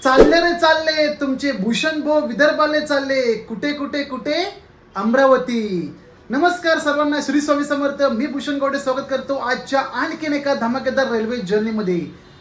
चालले रे चालले तुमचे भूषण भो विदर्भाले चालले कुठे कुठे कुठे अमरावती. नमस्कार सर्वांना, श्री स्वामी समर्थ. मी भूषण गौडे स्वागत करतो आजच्या आणखीन एका धमाकेदार रेल्वे जर्नीमध्ये.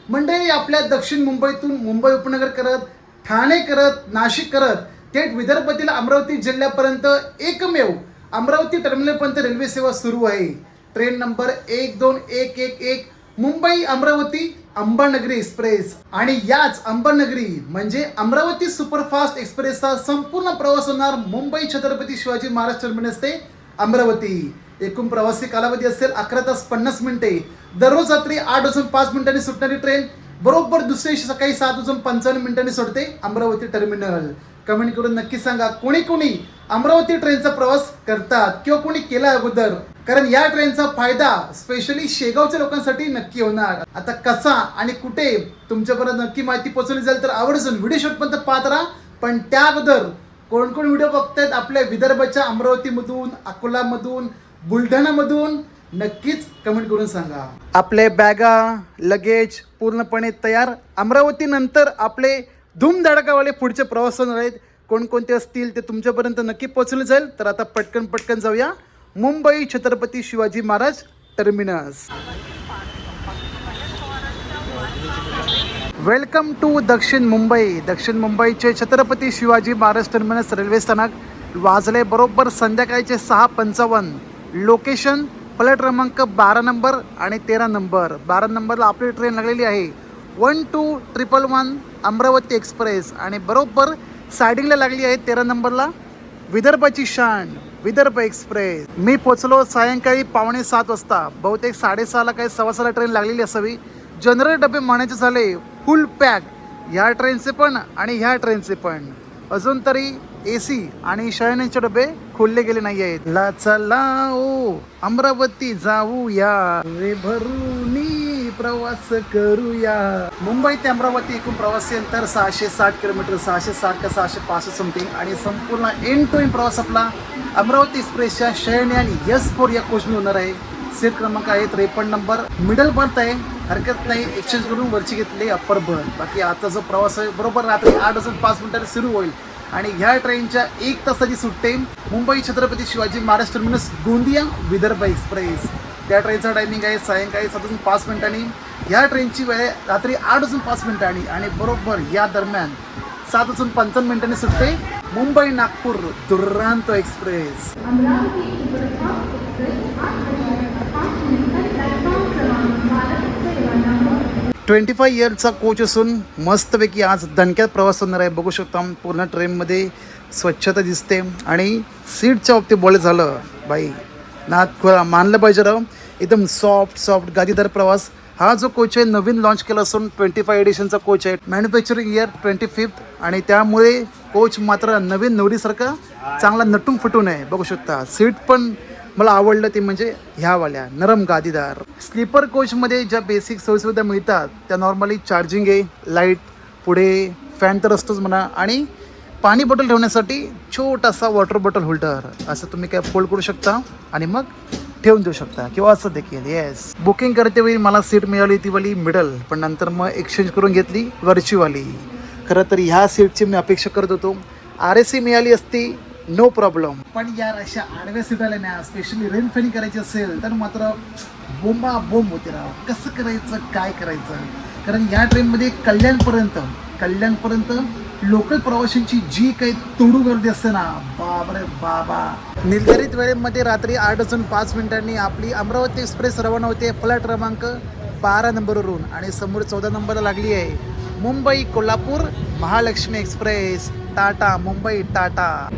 मंडळी, आपल्या दक्षिण मुंबईतून मुंबई उपनगर करत, ठाणे करत, नाशिक करत थेट विदर्भातील अमरावती जिल्ह्यापर्यंत एकमेव अमरावती टर्मिनलपर्यंत रेल्वे सेवा सुरू आहे. Train number 12111 Mumbai Amravati Ambanagari express. आणि याच अंबानगरी म्हणजे अमरावती सुपरफास्ट एक्सप्रेसचा संपूर्ण प्रवास होणार मुंबई छत्रपती शिवाजी महाराज टर्मिनस ते अमरावती. एकूण प्रवासी कालावधी असेल 11 तास 50 मिनिटे. दररोज रात्री 8:05 सुटणारी ट्रेन बरोबर दुसऱ्या दिवशी सकाळी 7:55 सोडते अमरावती टर्मिनल. कमेंट करून नक्की सांगा कोणी कोणी अमरावती ट्रेनचा प्रवास करतात किंवा कोणी केला अगोदर, कारण या ट्रेनचा फायदा स्पेशली शेगावच्या लोकांसाठी नक्की होणार. आता कसा आणि कुठे तुमच्यापर्यंत नक्की माहिती पोहोचवली जाईल तर आवर्जून व्हिडिओ शेवटपर्यंत पाहत राहा. पण त्या अगोदर कोण कोण व्हिडिओ बघतायत आपल्या विदर्भाच्या अमरावतीमधून, अकोलामधून, बुलढाणामधून नक्कीच कमेंट करून सांगा. आपले बॅगा लगेज पूर्णपणे तयार. अमरावती नंतर आपले धूमधडाकावाले पुढचे प्रवास होणार आहेत. कोणकोणते असतील ते तुमच्यापर्यंत नक्की पोहोचले जाईल. तर आता पटकन जाऊया Mumbai Chhatrapati Shivaji Maharaj terminus. Welcome to Dakshin Mumbai. Dakshin मुंबईचे छत्रपती शिवाजी महाराज टर्मिनस रेल्वे स्थानक. वाजले बरोबर संध्याकाळचे 6:55. लोकेशन प्लॅट क्रमांक 12 नंबर आणि 13 नंबर. 12 नंबरला आपली ट्रेन लागलेली आहे 12111 अमरावती एक्सप्रेस. आणि बरोबर सायडिंगला लागली आहे 13 नंबरला विदर्भाची शान विदर्भ एक्सप्रेस. मी पोचलो सायंकाळी 6:45 वाजता. बहुतेक 6:30ला काही 6:15ला ट्रेन लागलेली असावी. जनरल डबे म्हणायचे झाले फुल पॅक, ह्या ट्रेनचे पण आणि ह्या ट्रेनचे पण. अजून तरी AC आणि शयनाचे डबे खोलले गेले नाही आहेत. ला चला ओ अमरावती जाऊया रे भरूनी प्रवास करूया. मुंबई ते अमरावती एकूण प्रवासी अंतर 660 किलोमीटर, 660 का 665 समथिंग. आणि संपूर्ण एंड टू एंड प्रवास आपला अमरावती एक्सप्रेसच्या शयनी आणि S4 या कोचने होणार आहे. सीट क्रमांक आहे 53 नंबर. मिडल बर्थ आहे, हरकत नाही. एक्सचेंज करून वरची घेतली अप्पर बर्थ. बाकी आजचा जो प्रवास आहे बरोबर रात्री 8:05 सुरू होईल. आणि ह्या ट्रेनच्या 1 तासाची सुटते मुंबई छत्रपती शिवाजी महाराज टर्मिनस गोंदिया विदर्भ एक्सप्रेस. त्या ट्रेनचा टायमिंग आहे सायंकाळी 7:05. ह्या ट्रेनची वेळ आहे रात्री 8:05 आणि बरोबर या दरम्यान 7:55 सुटते मुंबई नागपूर दुरांतो एक्सप्रेस. 25 इयर्सचा कोच असून मस्तपैकी आज दणक्यात प्रवास होणार आहे. बघू शकता पूर्ण ट्रेनमध्ये स्वच्छता दिसते. आणि सीटच्या बाबतीत बोलायचं झालं बाई नाथ मानलं पाहिजे राव. एकदम सॉफ्ट गादीदार प्रवास. हा जो कोच आहे नवीन लॉन्च केला असून 25 एडिशनचा कोच आहे. Manufacturing year 25. आणि त्यामुळे कोच मात्र नवीन नवरीसारखा चांगला नटून फुटून आहे. बघू शकता सीट पण मला आवडलं ते म्हणजे ह्यावाल्या नरम गादीदार. स्लीपर कोचमध्ये ज्या बेसिक सोयीसुविधा मिळतात त्या नॉर्मली चार्जिंग आहे, लाईट, पुढे फॅन तर असतोच म्हणा. आणि पाणी बॉटल ठेवण्यासाठी छोटासा वॉटर बॉटल होल्डर असं तुम्ही काय फोल्ड करू शकता आणि मग ठेवून देऊ शकता किंवा असं देखील. येस, बुकिंग करते वेळी मला सीट मिळाली ती वाली मिडल, पण नंतर मग एक्सचेंज करून घेतली वरचीवाली. खरं तर ह्या सीटची मी अपेक्षा करत होतो. RAC मिळाली असती नो प्रॉब्लेम. पण यार अशा आडव्या सीट आल्या ना, स्पेशली रेन फेनी करायची असेल तर मात्र बोंब होते राव. कसं करायचं काय करायचं. कारण या ट्रेनमध्ये कल्याणपर्यंत लोकल प्रवाशांची जी काही तोडू गर्दी असते ना, बाबरे बाबा. निर्धारित वेळेमध्ये रात्री 8:05 आपली अमरावती एक्सप्रेस रवाना होते फ्लॅट क्रमांक 12 नंबरवरून. आणि समोर 14 नंबरला लागली आहे मुंबई कोल्हापूर महालक्ष्मी एक्सप्रेस. टाटा मुंबई टाटा.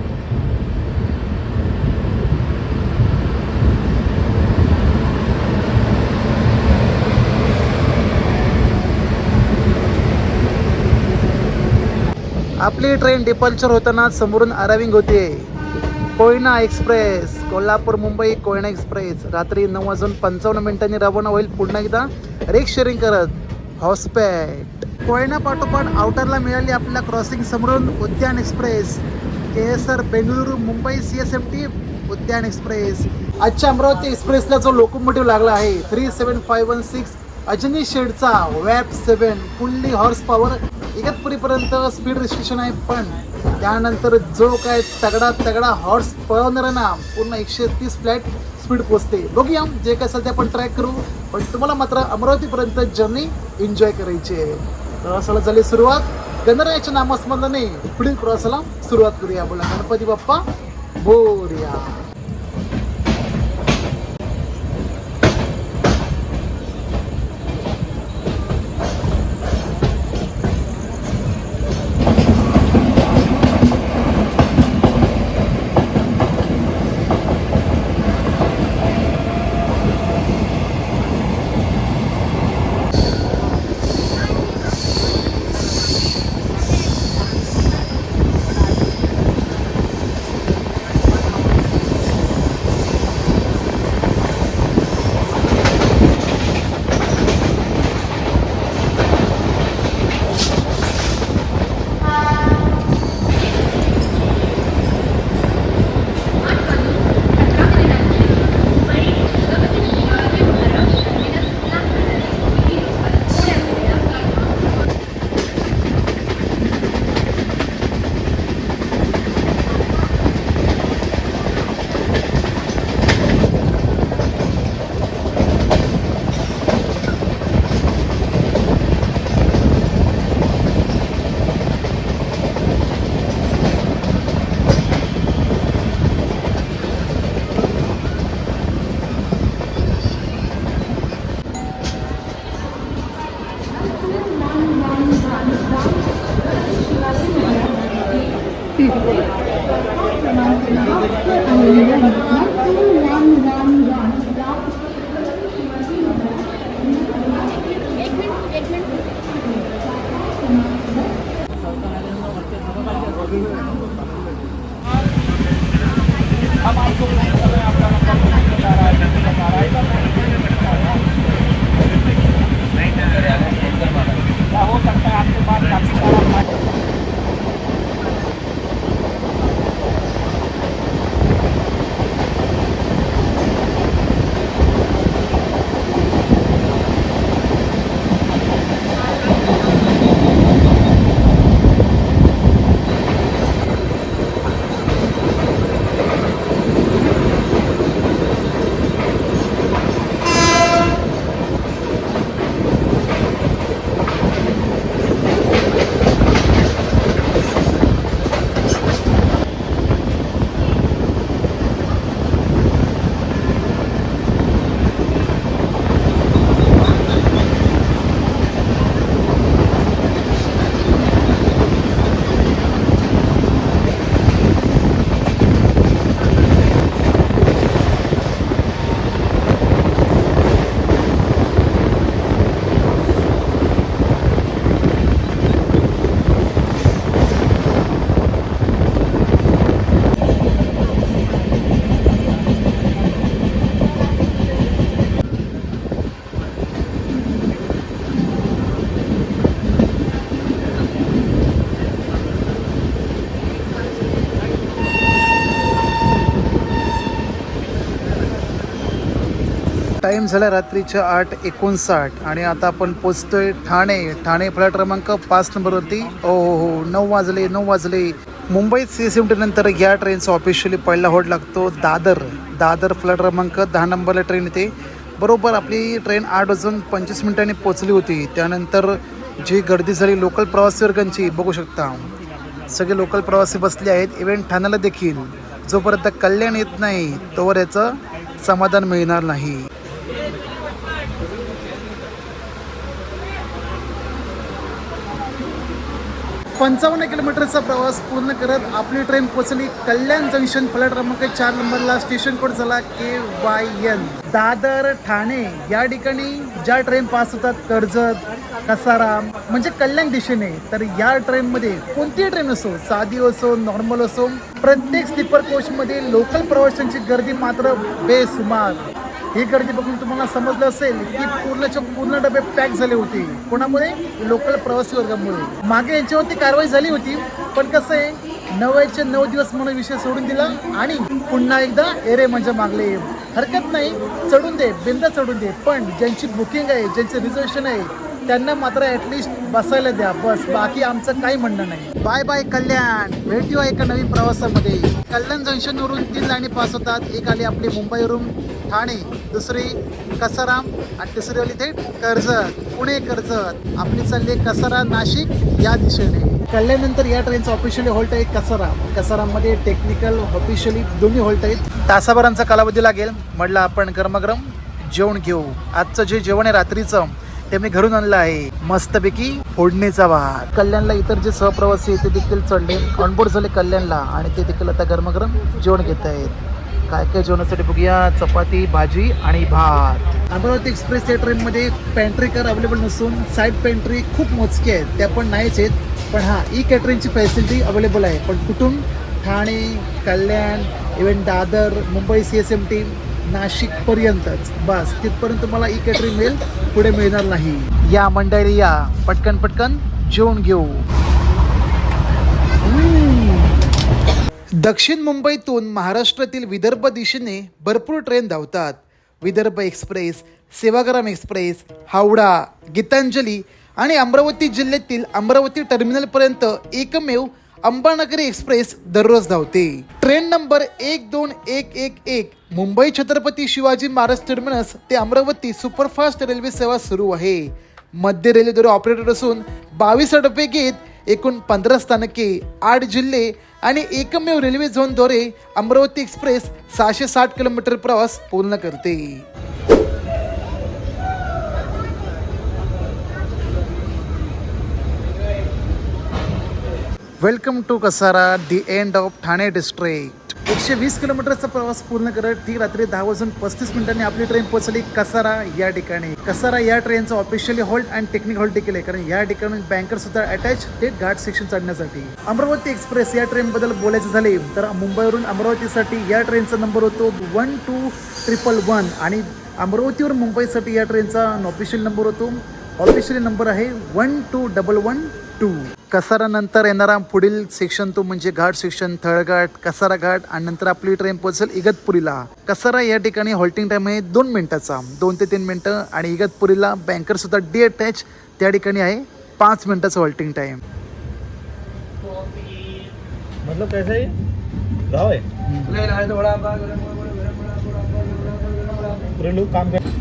आपली ट्रेन डिपार्चर होताना समोरून अरायविंग होते कोयना एक्सप्रेस. कोल्हापूर मुंबई कोयना एक्सप्रेस रात्री 9:55 रवाना होईल. पुन्हा एकदा रेक शेअरिंग करत हॉस्पेट. कोयना पाठोपाठ आउटरला मिळाली आपल्या क्रॉसिंग समोरून Udyan express. KSR Bengaluru Mumbai CSMT Udyan express. आजच्या अमरावती एक्सप्रेसला जो लोकोमोटिव्ह लागला आहे 37516 अजनी शेडचा वॅप 7 फुल्ली हॉर्स पॉवर इगतपुरीपर्यंत स्पीड रिस्ट्रिक्शन आहे, पण त्यानंतर जो काय तगडा हॉर्स पळवणार आहे ना, पूर्ण 130 फ्लॅट स्पीड पोचते. बघूया जे काय असेल ते आपण ट्रॅक करू, पण तुम्हाला मात्र अमरावतीपर्यंत जर्नी एन्जॉय करायची आहे. प्रवासाला झाली सुरुवात. गणरायाच्या नामस्मरणाने पुढील प्रवासाला सुरुवात करूया. बोला गणपती बाप्पा मोरया. टाईम झाला रात्रीच्या 8:59 आणि आता आपण पोचतोय ठाणे फ्लॅट क्रमांक 5 नंबरवरती. हो 9 वाजले. मुंबईत CSMT नंतर या ट्रेनचा ऑफिशियली पहिला होल्ड लागतो दादर फ्लॅट क्रमांक 10 नंबरला ट्रेन येते. बरोबर आपली ट्रेन 8:25 पोचली होती. त्यानंतर जी गर्दी झाली लोकल प्रवासी वर्गांची बघू शकता. सगळे लोकल प्रवासी बसले आहेत. इव्हन ठाण्याला देखील जोपर्यंत कल्याण येत नाही तोवर याचं समाधान मिळणार नाही. 55 किलोमीटरचा प्रवास पूर्ण करत आपली ट्रेन पोचली कल्याण जंक्शन फ्लॅट क्रमांक 4 नंबरला. स्टेशन कोड झाला KYN. दादर ठाणे या ठिकाणी ज्या ट्रेन पास होतात कर्जत कसारा म्हणजे कल्याण दिशेने, तर या ट्रेनमध्ये कोणतीही ट्रेन असो, साधी असो नॉर्मल असो, प्रत्येक स्लीपर कोचमध्ये लोकल प्रवाशांची गर्दी मात्र बेसुमार. ही गर्दी बघून तुम्हाला समजलं असेल की पूर्णच्या पूर्ण डबे पॅक झाले होते. कोणामुळे? लोकल प्रवासी वर्गामुळे. मागे यांच्यावरती कारवाई झाली होती, पण कसं आहे 9चे 9 दिवस म्हणून विषय सोडून दिला आणि पुन्हा एकदा एरे म्हणजे मागले. हरकत नाही, चढून दे, बिंदा चढून दे, पण ज्यांची बुकिंग आहे, ज्यांचं रिझर्वेशन आहे त्यांना मात्र ॲटलिस्ट बसायला द्या, बस. बाकी आमचं काही म्हणणं नाही. बाय बाय कल्याण. भेटूया एका नवीन प्रवासामध्ये. कल्याण जंक्शनवरून 3 लाईनी पास होतात. एक आली आपली मुंबईवरून ठाणे, दुसरी कसाराम आणि तिसरी आली थेट कर्जत, पुणे कर्जत. आपली चालली कसारा नाशिक या दिशेने. कल्याणनंतर या ट्रेनचं ऑफिशियली हॉल्ट आहे कसारामध्ये टेक्निकल ऑफिशियली दोन्ही हॉल्ट आहेत. तासाभरांचा कालावधी लागेल. म्हटलं आपण गरमागरम जेवण घेऊ. आजचं जे जेवण आहे रात्रीचं ते मी घरून आणलं आहे. मस्तपैकी फोडणीचा भात. कल्याणला इतर जे सहप्रवासी आहेत ते देखील चढले, ऑनबोर्ड झाले कल्याणला आणि ते देखील आता गरमागरम जेवण घेत आहेत. काय काय जेवणासाठी बघूया. चपाती, भाजी आणि भात. अमरावती एक्सप्रेस या ट्रेनमध्ये पॅन्ट्री कार अवेलेबल नसून साईड पॅन्ट्री खूप मोजके आहेत, त्या पण नाहीच आहेत. पण हां, ई कॅटरिंगची फॅसिलिटी अवेलेबल आहे. पण कुठून? ठाणे, कल्याण, इव्हन दादर, मुंबई CSMT, नाशिकपर्यंतच. बस तिथपर्यंत तुम्हाला ई कॅटरिंग मिळेल, पुढे मिळणार नाही. या मंडळी या, पटकन पटकन जेवण घेऊ. दक्षिण मुंबईतून महाराष्ट्रातील विदर्भ दिशेने भरपूर ट्रेन धावतात. विदर्भ एक्सप्रेस, सेवाग्राम एक्सप्रेस, हावडा, गीतांजली आणि अमरावती जिल्ह्यातील अमरावती टर्मिनलपर्यंत एकमेव अंबानगरी एक्सप्रेस दररोज धावते. Train number 12111 Mumbai Chhatrapati Shivaji Maharaj terminus ते अमरावती सुपरफास्ट रेल्वे सेवा सुरू आहे. मध्य रेल्वेद्वारे ऑपरेटर असून 22 डबे घेत एकूण 15 स्थानके, 8 जिल्हे आणि एकमेव रेल्वे झोनद्वारे अमरावती एक्सप्रेस 660 किलोमीटर प्रवास पूर्ण करते. Welcome to Kasara, the end of Thane district. 120 किलोमीटरचा प्रवास पूर्ण करत ठीक रात्री 10:35 आपली ट्रेन पोहोचली कसारा या ठिकाणी. कसारा या ट्रेनचं ऑफिशियली हॉल्ट आणि टेक्निक हॉल्ट देखील आहे, कारण या ठिकाणी बँकर सुद्धा अटॅच ते घाट सेक्शन चढण्यासाठी. अमरावती एक्सप्रेस या ट्रेनबद्दल बोलायचं झाले तर मुंबईवरून अमरावतीसाठी या ट्रेनचा नंबर होतो 12111 आणि अमरावतीवरून मुंबईसाठी या ट्रेनचा ऑफिशियल नंबर होतो, ऑफिशियली नंबर आहे 12112. कसारा नंतर येणारा पुढील सेक्शन तो म्हणजे घाट सेक्शन, थळघाट, कसारा घाट आणि नंतर आपली ट्रेन पोहोचेल इगतपुरीला. कसारा या ठिकाणी हॉल्टिंग टाइम आहे 2 मिनिटाचा, 2 ते 3 मिनिटं. आणि इगतपुरीला बँकर सुद्धा डी अटॅच त्या ठिकाणी आहे 5 मिनिटाचा हॉल्टिंग टाइम. मतलब कैसे गाँव है पूरे लोग काम कर.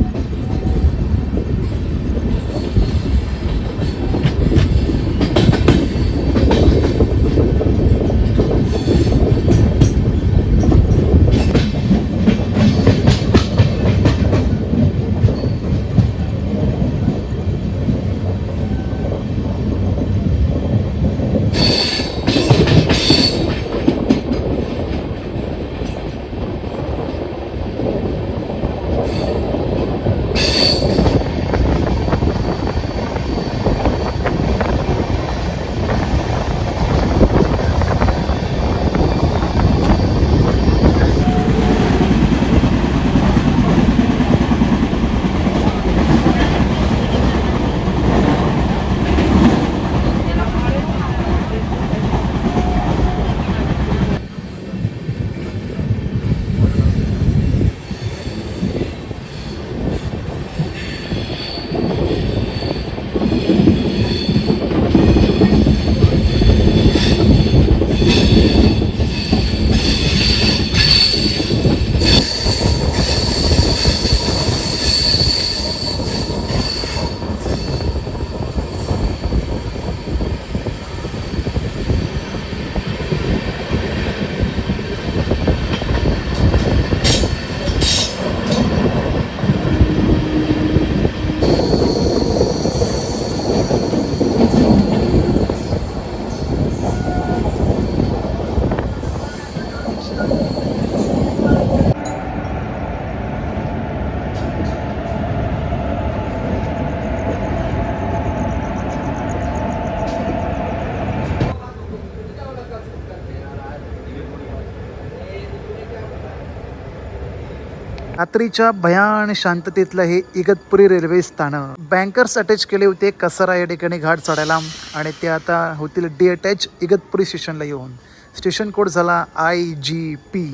रात्रीच्या भयान शांततेतलं हे इगतपुरी रेल्वे स्थानक. बँकर्स अटॅच केले होते कसारा या ठिकाणी घाट चढायला आणि ते आता होतील डी अटॅच इगतपुरी स्टेशनला येऊन. स्टेशन कोड झाला IGP.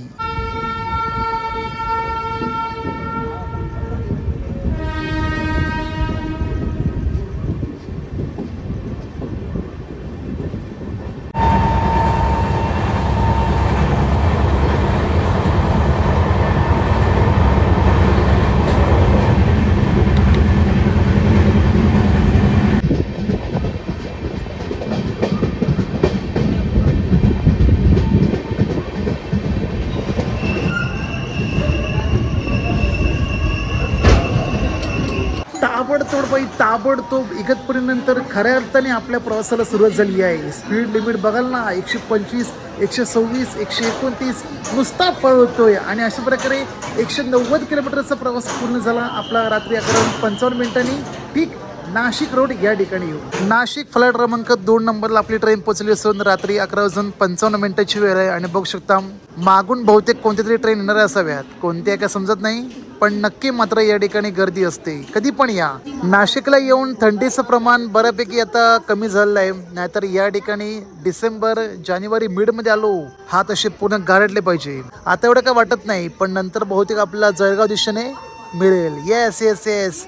ताबडतोड ताबडतोब इगतपुरीनंतर खऱ्या अर्थाने आपल्या प्रवासाला सुरुवात झाली आहे. स्पीड लिमिट बघाल ना, 125, 126, 129 नुसता पळवतोय आणि अशा प्रकारे 190 किलोमीटरचा प्रवास पूर्ण झाला आपला रात्री 11:55 ठीक नाशिक रोड या ठिकाणी येऊ. नाशिक फ्लाईट क्रमांक 2 नंबरला आपली ट्रेन पोहोचली असून रात्री 11:55 वेळ आहे आणि बघू शकता मागून बहुतेक कोणत्या तरी ट्रेन येणाऱ्या असाव्यात. कोणत्या काय समजत नाही, पण नक्की मात्र या ठिकाणी गर्दी असते. कधी पण या. नाशिकला येऊन थंडीचं प्रमाण बऱ्यापैकी आता कमी झालेलं आहे. नाहीतर या ठिकाणी डिसेंबर जानेवारी मिडमध्ये आलो हात असे पूर्ण गारटले पाहिजे. आता एवढं काय वाटत नाही, पण नंतर बहुतेक आपल्याला जळगाव दिशेने मिळेल. येस येस येस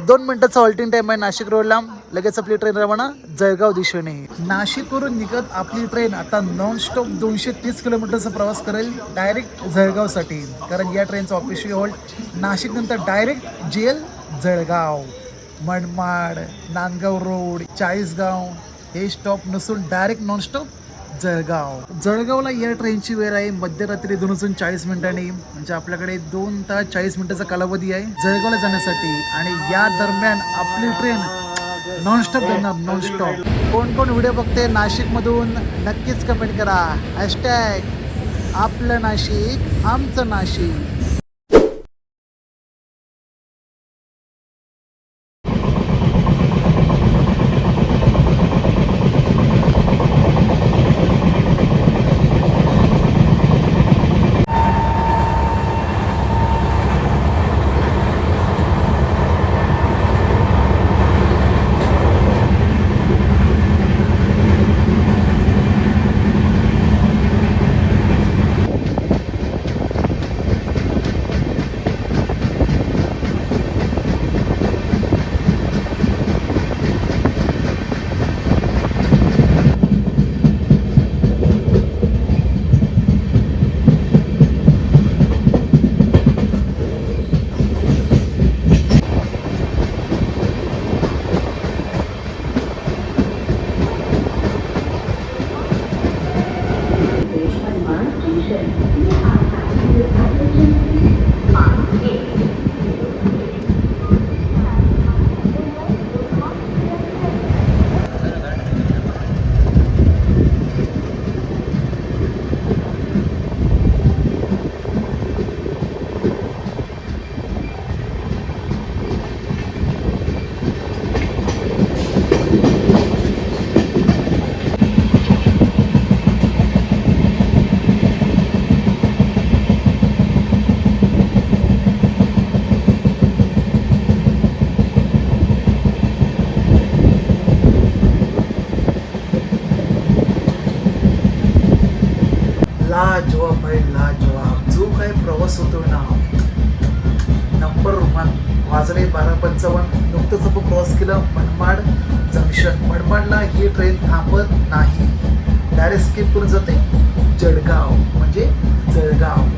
2 मिनिटाचा हॉल्टिंग टाईम आहे नाशिक रोडला. लगेच आपली ट्रेन रवाना जळगाव दिशेने. नाशिकवरून निघत आपली ट्रेन आता नॉनस्टॉप 230 किलोमीटरचा प्रवास करेल डायरेक्ट जळगावसाठी. कारण या ट्रेनचा ऑफिशियल हॉल्ट नाशिक नंतर डायरेक्ट जेल जळगाव, मनमाड, नांदगाव रोड, चाळीसगाव हे स्टॉप नसून डायरेक्ट नॉनस्टॉप जळगाव. जळगावला या ट्रेनची वेळ आहे मध्यरात्री 2:40 म्हणजे आपल्याकडे 2 तास 40 मिनिटाचा कालावधी आहे जळगावला जाण्यासाठी. आणि या दरम्यान आपली ट्रेन नॉनस्टॉप जाणार नॉनस्टॉप. कोण कोण व्हिडिओ बघते नाशिकमधून नक्कीच कमेंट करा. हॅशटॅग आपलं नाशिक आमचं नाशिक. लाजवाब भाई लाजवाब. जो काही प्रवास होतोय ना नंबर 1. वाजले 12:55. नुकतंच आपण प्रवास केला मनमाड जंक्शन. मनमाडला ही ट्रेन थांबत नाही, डायरेक्ट स्किप करून जाते जळगाव म्हणजे जळगाव.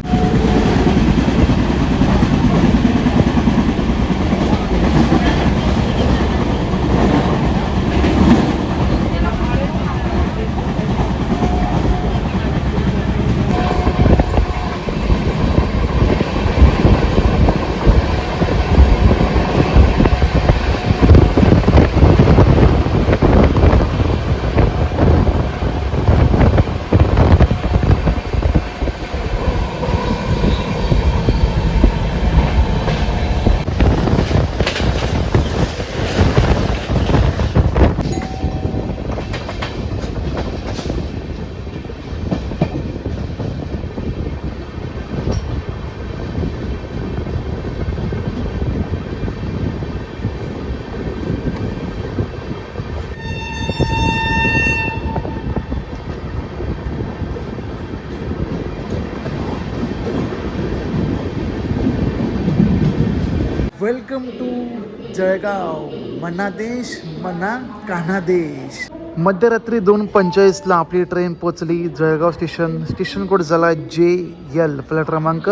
Welcome to Jalgaon. मनादेश मना कान्हादेश. मध्यरात्री 2:45 आपली ट्रेन पोचली जळगाव स्टेशन कोड झाला JL फ्लाईट क्रमांक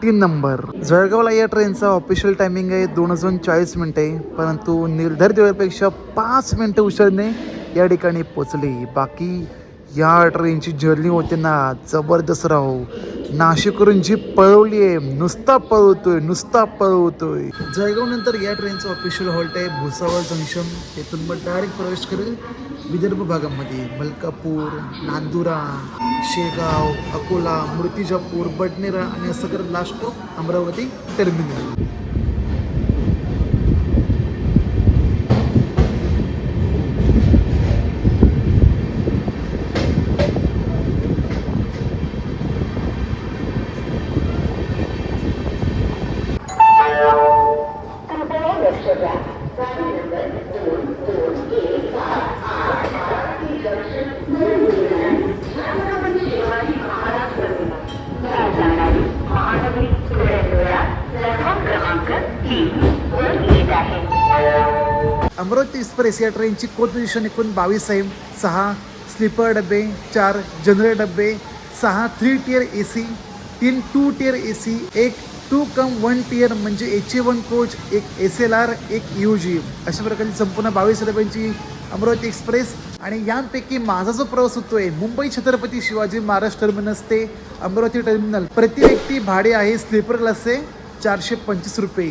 3 नंबर. जळगावला या ट्रेनचा ऑफिशियल टायमिंग आहे 2:40 परंतु निर्धारित वेळेपेक्षा 5 मिनिटं उशिराने या ठिकाणी पोचली. बाकी या ट्रेनची जर्नी होते ना जबरदस्त राहो. नाशिकवरून जी पळवली आहे, नुसता पळवतोय. जळगाव नंतर या ट्रेनचं ऑफिशियल हॉल्ट आहे भुसावळ जंक्शन. येथून मग डायरेक्ट प्रवेश करेल विदर्भ भागामध्ये. मलकापूर, नांदुरा, शेगाव, अकोला, मूर्तिजापूर, बडनेरा आणि असं करत last stop Amravati terminal. Amravati express या ट्रेनची कोच पोझिशन एकूण 22 आहे. 6 स्लीपर डबे, 4 जनरल डबे, 6 3 tier AC, 3 2 tier AC, 1 2+1 tier म्हणजे HA1 कोच, 1 SLR, 1 UG. अशा प्रकारची संपूर्ण 22 डब्यांची अमरावती एक्सप्रेस. आणि यांपैकी माझा जो प्रवास होतोय मुंबई छत्रपती शिवाजी महाराज टर्मिनस ते अमरावती टर्मिनल, प्रति व्यक्ती भाडे आहे स्लीपर क्लासचे 425 रुपये.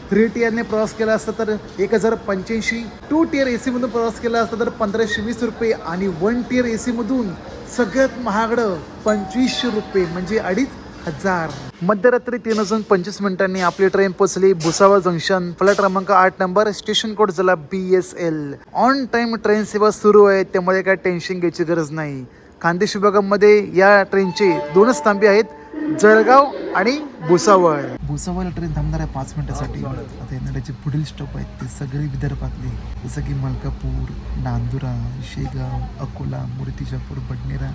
3 टियरने प्रवास केला असता तर 1085, 2 टियर AC मधून प्रवास केला असता तर 1520 रुपये आणि 1 टियर AC मधून सगळ्यात महागडं 2500 रुपये म्हणजे 2500. मध्यरात्री 3:25 आपली ट्रेन पोहोचली भुसावळ जंक्शन. फ्लाईट क्रमांक 8 नंबर, स्टेशन कोड झाला BSL. ऑन टाइम ट्रेन सेवा सुरू आहे, त्यामुळे काय टेन्शन घ्यायची गरज नाही. खानदेश विभागामध्ये या ट्रेनचे 2च थांबे आहेत, जळगाव आणि भुसावळ. भुसावळ ट्रेन थांबणार आहे 5 मिनिटासाठी. आता येणाऱ्याचे पुढील स्टॉप आहेत ते सगळे विदर्भातले, जसं की मलकापूर, नांदुरा, शेगाव, अकोला, मूर्तिजापूर, बडनेरा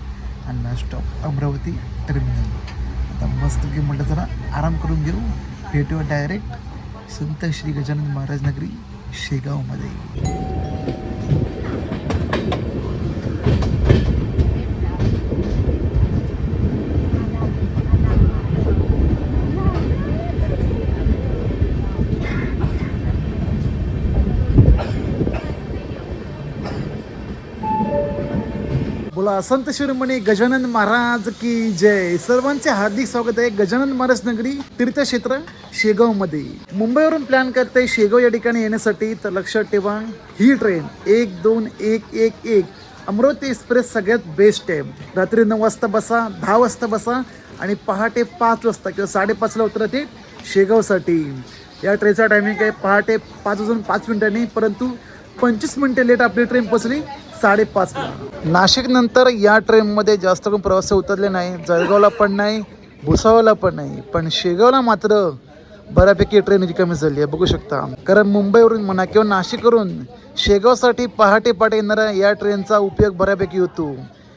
आणि लास्ट स्टॉप अमरावती टर्मिनल. आता मस्त की म्हटलं जरा आराम करून घेऊ. भेटूया डायरेक्ट संत श्री गजानन महाराज नगरी शेगावमध्ये. बोला संत शिरोमणी गजानन महाराज की जय. सर्वांचे हार्दिक स्वागत आहे गजानन महाराज नगरी तीर्थक्षेत्र शेगाव मध्ये. मुंबईवरून प्लॅन करते शेगाव या ठिकाणी येण्यासाठी तर लक्षात ठेवा ही ट्रेन 12111 अमरावती एक्सप्रेस सगळ्यात बेस्ट आहे. रात्री 9 वाजता बसा, 10 वाजता बसा आणि पहाटे 5 वाजता किंवा 5:30ला उतरते शेगावसाठी. या ट्रेनचा टायमिंग आहे पहाटे 5:05 परंतु 25 मिनिटे लेट आपली ट्रेन पोहोचली 5:30ला. नाशिक नंतर या ट्रेनमध्ये जास्त करून प्रवासी उतरले नाही. जळगावला पण नाही, भुसावळला पण नाही, पण शेगावला मात्र बऱ्यापैकी ट्रेन रिकामी झाली आहे बघू शकता. कारण मुंबईवरून म्हणा किंवा नाशिकवरून शेगावसाठी पहाटे येणाऱ्या या ट्रेनचा उपयोग बऱ्यापैकी होतो.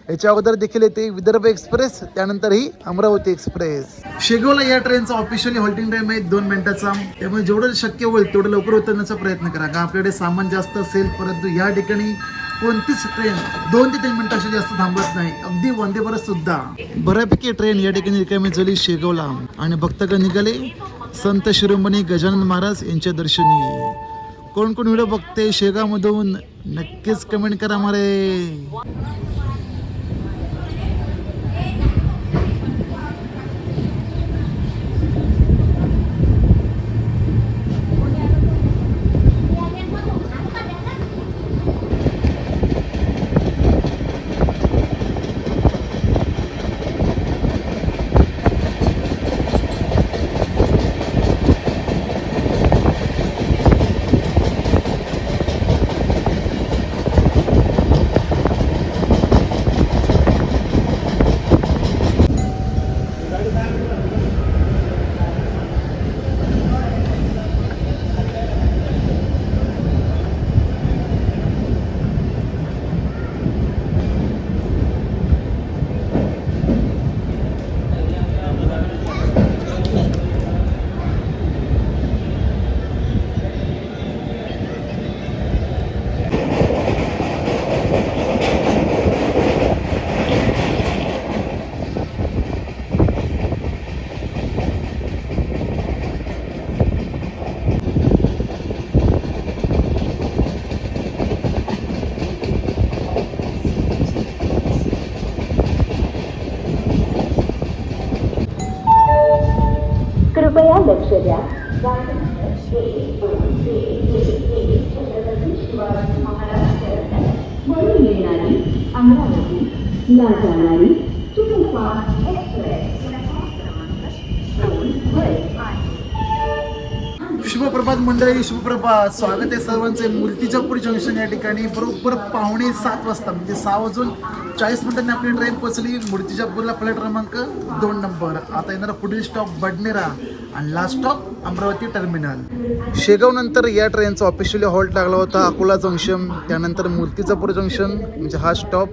याच्या अगोदर देखील येते विदर्भ एक्सप्रेस, त्यानंतर ही अमरावती एक्सप्रेस. शेगावला या ट्रेनचा ऑफिशियली हॉल्टिंग टाइम आहे 2 मिनिटाचा. त्यामुळे जेवढं शक्य होईल तेवढं लवकर उतरण्याचा प्रयत्न करा. का आपल्याकडे सामान जास्त असेल, परंतु या ठिकाणी कोणतीच ट्रेन 2 ते 3 मिनिटाशी जास्त थांबत नाही. अगदी वंदे भारत सुद्धा. बऱ्यापैकी ट्रेन या ठिकाणी रिकामी झाली शेगावला आणि भक्तगण निघाले संत शिरोमणी गजानन महाराज यांच्या दर्शनी. कोण व्हिडिओ बघते शेगावमधून नक्कीच कमेंट करा मारे. उद्या गार्डन एक दोन एक छत्रपती शिवाजी महाराज टर्मिनस वरून येणारी अमरावती ला जाणारी सुपरफास्ट एक्सप्रेस क्रमांक 2 वर आहे. शुभप्रभात मंडळी, शुभप्रभात. स्वागत आहे सर्वांचे मूर्तिजापूर जंक्शन या ठिकाणी. बरोबर 6:45 वाजता म्हणजे 6:40 आपली ट्रेन पोहोचली मूर्तिजापूरला. प्लेट क्रमांक 2 नंबर. आता येणारा पुढील स्टॉप बडनेरा आणि last stop Amravati terminal. Shegaon नंतर या ट्रेनचा ऑफिशियली हॉल्ट लागला होता अकोला जंक्शन, त्यानंतर मूर्तिजापूर जंक्शन म्हणजे हा स्टॉप.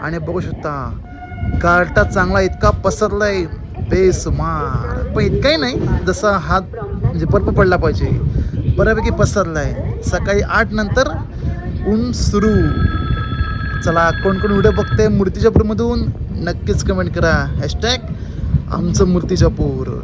आणि बघू शकता गारटा चांगला इतका पसरलाय बेसुमार, पण इतकाही नाही जसा हात म्हणजे बर्फ पडला पाहिजे, बऱ्यापैकी पसरलाय. सकाळी 8 नंतर ऊन सुरू. चला, कोण कोण व्हिडिओ बघते मूर्तिजापूरमधून नक्कीच कमेंट करा. हॅशटॅग आमचं मूर्तिजापूर.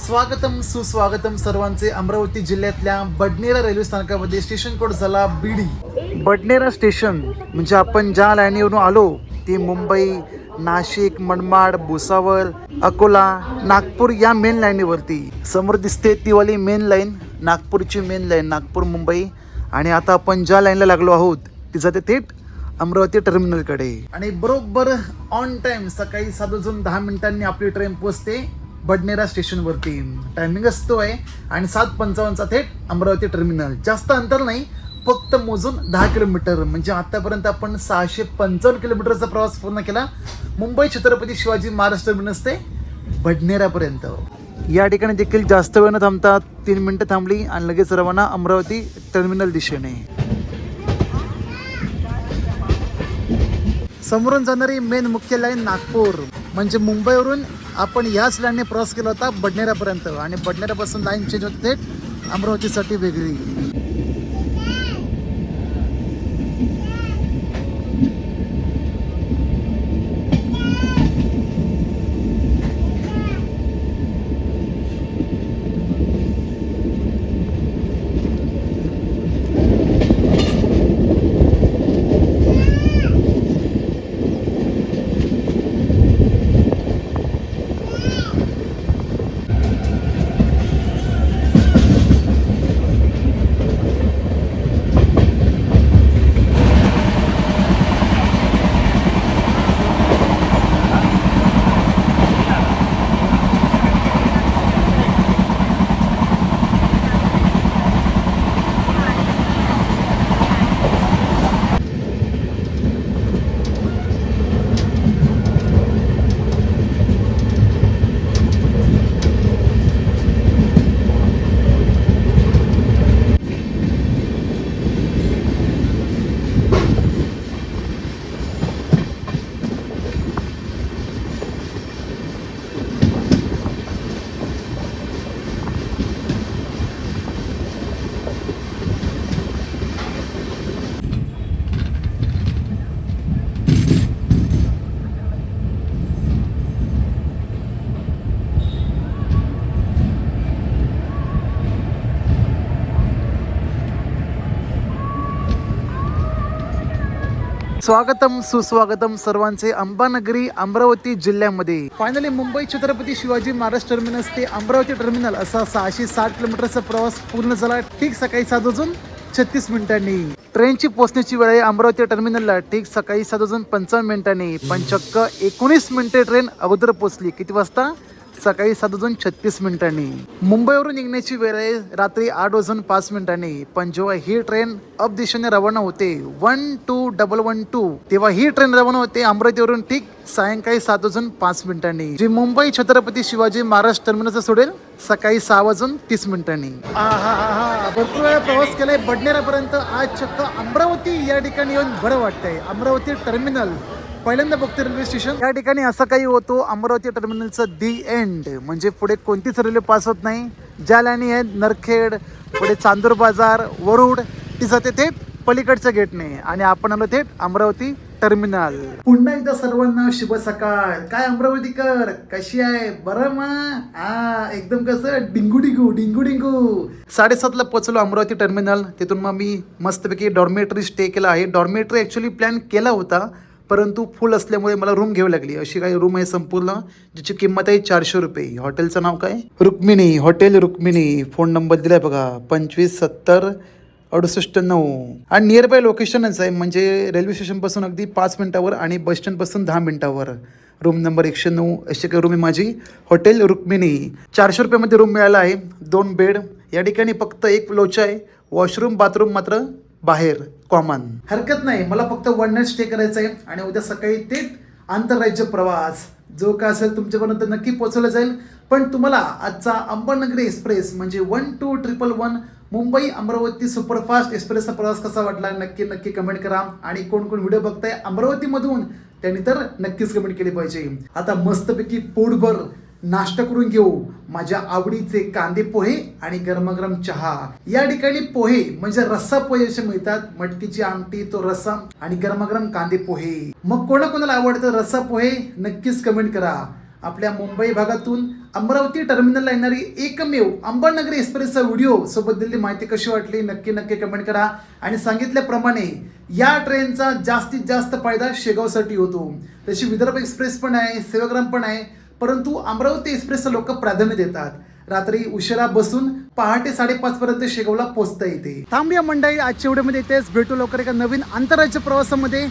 स्वागतम सुस्वागतम सर्वांचे अमरावती जिल्ह्यातल्या बडनेरा रेल्वे स्थानकामध्ये. स्टेशन कोड झाला बीडी. बडनेरा स्टेशन म्हणजे आपण ज्या लाईनीवरून आलो ती मुंबई, नाशिक, मनमाड, भुसावळ, अकोला, नागपूर या मेन लाईनीवरती. समोर दिसते ती वाली मेन लाईन, नागपूरची मेन लाईन, नागपूर मुंबई. आणि आता आपण ज्या लाईनला लागलो आहोत ती जाते थेट अमरावती टर्मिनलकडे. आणि बरोबर ऑन टाइम सकाळी 7:10 आपली ट्रेन पोचते बडनेरा स्टेशनवरती. टायमिंग असतो आहे आणि 7:55 थेट अमरावती टर्मिनल. जास्त अंतर नाही, फक्त मोजून 10 किलोमीटर. म्हणजे आतापर्यंत आपण 655 किलोमीटरचा प्रवास पूर्ण केला मुंबई छत्रपती शिवाजी महाराज टर्मिनस ते बडनेरापर्यंत. या ठिकाणी देखील जास्त वेळ न थांबता 3 मिनिटं थांबली आणि लगेच रवाना अमरावती टर्मिनल दिशेने. समोरून जाणारी मेन मुख्य लाईन नागपूर. म्हणजे मुंबईवरून आपण याच लाईनने प्रवास केला होता बडनेरापर्यंत आणि बडनेरापासून लाईन चेंज होते थेट अमरावतीसाठी वेगळी. स्वागतम सुस्वागतम सर्वांचे अंबानगरी अमरावती जिल्ह्यामध्ये. फायनली मुंबई छत्रपती शिवाजी महाराज टर्मिनस ते अमरावती टर्मिनल असा 660 किलोमीटरचा प्रवास पूर्ण झाला. ठीक सकाळी 7:36 ट्रेनची पोहोचण्याची वेळ आहे अमरावती टर्मिनलला ठीक सकाळी 7:55 पण चक्क 19 मिनिटे ट्रेन अगोदर पोहोचली. किती वाजता? सकाळी 7:36. मुंबईवरून निघण्याची वेळ आहे रात्री 8:05 पण जेव्हा ही ट्रेन अप दिशेने रवाना होते 12112 तेव्हा ही ट्रेन रवाना होते अमरावतीवरून ठीक सायंकाळी 7:05 जी मुंबई छत्रपती शिवाजी महाराज टर्मिनस सोडेल सकाळी 6:30. भरपूर वेळा प्रवास केलाय बडनेरापर्यंत. आज चक्क अमरावती या ठिकाणी येऊन बरं वाटतंय. अमरावती टर्मिनल पहिल्यांदा बघते रेल्वे स्टेशन. या ठिकाणी असं काही होतो अमरावती टर्मिनलचं दी एंड म्हणजे पुढे कोणतीच रेल्वे पास होत नाही. ज्या लाईनी आहेत नरखेड पुढे चांदूर बाजार वरुड ती जाते थेट पलीकडच्या गेटने आणि आपण आलो थेट अमरावती टर्मिनल. पुन्हा एकदा सर्वांना शुभ सकाळ. काय अमरावतीकर कशी आहे? बरं मग एकदम कसं डिंगू डिंगू डिंगू डिंगू. 7:30 पोहोचलो अमरावती टर्मिनल. तिथून मग मी मस्तपैकी डॉर्मेटरी स्टे केला आहे. डॉर्मेटरी ॲक्च्युली प्लॅन केला होता परंतु फुल असल्यामुळे मला रूम घ्यावी लागली. अशी काही रूम आहे संपूर्ण ज्याची किंमत आहे 400 रुपये. हॉटेलचं नाव काय? Rukmini hotel Rukmini. Phone number दिलाय बघा 2570-68-9 आणि नियर बाय लोकेशनच आहे म्हणजे रेल्वे स्टेशनपासून अगदी 5 मिनिटावर आणि बस स्टँडपासून 10 मिनिटावर. रूम नंबर 109 अशी काही रूम आहे माझी. हॉटेल रुक्मिणी. 400 रुपयामध्ये रूम मिळाला आहे. 2 बेड. या ठिकाणी फक्त एक लोचा आहे. वॉशरूम बाथरूम मात्र बाहेर कॉमन. हरकत नाही मला फक्त 1 नाईट स्टे करायचं आहे आणि उद्या सकाळी थेट आंतरराज्य प्रवास जो काय असेल तुमच्यापर्यंत नक्की पोहोचवला जाईल. पण तुम्हाला आजचा अंबानगरी एक्सप्रेस म्हणजे 12111 मुंबई अमरावती सुपरफास्ट एक्सप्रेसचा प्रवास कसा वाटला नक्की नक्की कमेंट करा. आणि कोण कोण व्हिडिओ बघताय अमरावतीमधून त्यांनी तर नक्कीच कमेंट केली पाहिजे. आता मस्तपैकी पोटभर नाश्ता करून घेऊ. माझ्या आवडीचे कांदे पोहे आणि गरमागरम चहा. या ठिकाणी पोहे म्हणजे रस्सा पोहे असे मिळतात. मटकीची आमटी तो रस्सा आणि गरमागरम कांदे पोहे. मग कोणाकोणाला आवडतं रस्सा पोहे नक्कीच कमेंट करा. आपल्या मुंबई भागातून अमरावती टर्मिनलला येणारी एकमेव अंबानगरी एक्सप्रेसचा व्हिडिओ सोबत दिलेली माहिती कशी वाटली नक्की नक्की कमेंट करा. आणि सांगितल्याप्रमाणे या ट्रेनचा जास्तीत जास्त फायदा शेगावसाठी होतो. तशी विदर्भ एक्सप्रेस पण आहे सेवाग्राम पण आहे परंतु अमरावती एक्सप्रेसला लोक प्राधान्य देतात. रात्री उशिरा बसून पहाटे 5:30 पर्यंत शेगावला पोहोचता येते. थांबूया मंडळी आजच्या व्हिडिओमध्ये इथेच. भेटू लवकर एका नवीन आंतरराज्य प्रवासामध्ये.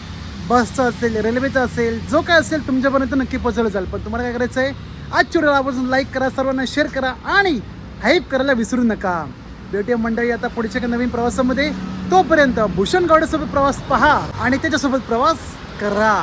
बसचा असेल रेल्वेचा असेल जो काय असेल तुमच्यापर्यंत नक्की पोहोचवलं जाईल. पण तुम्हाला काय करायचं आहे आजच्या व्हिडिओला आवर्जून लाईक करा सर्वांना शेअर करा आणि हाईप करायला विसरू नका. भेटूया मंडळी आता पुढच्या एका नवीन प्रवासामध्ये. तोपर्यंत भूषण गावडेसोबत प्रवास पहा आणि त्याच्यासोबत प्रवास करा.